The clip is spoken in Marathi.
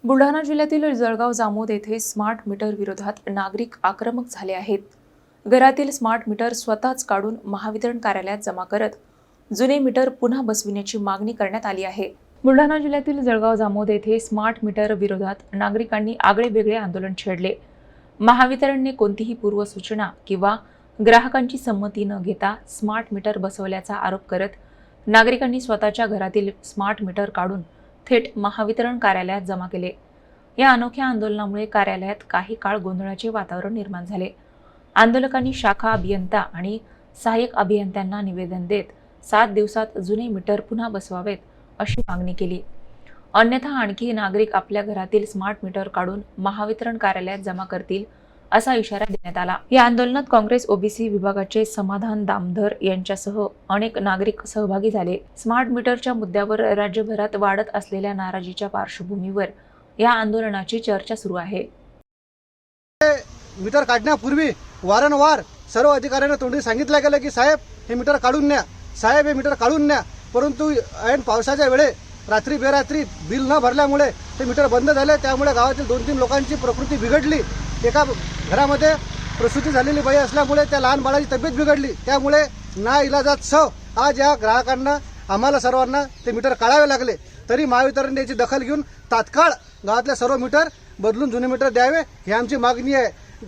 बुलढाणा जिल्ह्यातील जळगाव जामोद येथे स्मार्ट मीटर विरोधात नागरिक आक्रमक झाले आहेत। घरातील स्मार्ट मीटर स्वतःच काढून महावितरण कार्यालयात जमा करत जुने मीटर पुन्हा बसविण्याची मागणी करण्यात आली आहे। बुलढाणा जिल्ह्यातील जळगाव जामोद येथे स्मार्ट मीटर विरोधात नागरिकांनी आगळेवेगळे आंदोलन छेडले। महावितरणने कोणतीही पूर्वसूचना किंवा ग्राहकांची संमती न घेता स्मार्ट मीटर बसवल्याचा आरोप करत नागरिकांनी स्वतःच्या घरातील स्मार्ट मीटर काढून थेट महावितरण कार्यालयात जमा केले। या अनोख्या आंदोलनामुळे कार्यालयात काही काळ गोंधळाचे वातावरण निर्माण झाले। आंदोलकांनी शाखा अभियंता आणि सहाय्यक अभियंत्यांना निवेदन देत 7 दिवसात जुने मीटर पुन्हा बसवावेत अशी मागणी केली, अन्यथा आणखी नागरिक आपल्या घरातील स्मार्ट मीटर काढून महावितरण कार्यालयात जमा करतील असा इशारा देण्यात आला। या आंदोलनात काँग्रेस ओबीसी विभागाचे समाधान दामधर यांच्यासह अनेक नागरिक सहभागी झाले। स्मार्ट मीटरच्या मुद्द्यावर राज्यभरात वाढत असलेल्या नाराजीच्या पार्श्वभूमीवर या आंदोलनाची चर्चा सुरू आहे। मीटर काढण्यापूर्वी वारंवार सर्व अधिकाऱ्यांना तोंडी सांगितलं गेलं की साहेब हे मीटर काढून न्या, साहेब हे मीटर काढून न्या, परंतु ऐन पावसाच्या वेळे रात्री बेरात्री बिल न भरल्यामुळे ते मीटर बंद झाले। त्यामुळे गावातील 2-3 लोकांची प्रकृती बिघडली। एका घरामध्ये प्रसूती झालेली बाई असल्यामुळे त्या लहान बाळाची तब्येत बिघडली। त्यामुळे नाइलाजास्तव आज या ग्राहकांना आम्हाला सर्वांना ते मीटर काढावे लागले। तरी महावितरणने याची दखल घेऊन तात्काळ गावातले सर्व मीटर बदलून जुने मीटर द्यावे ही आमची मागणी आहे।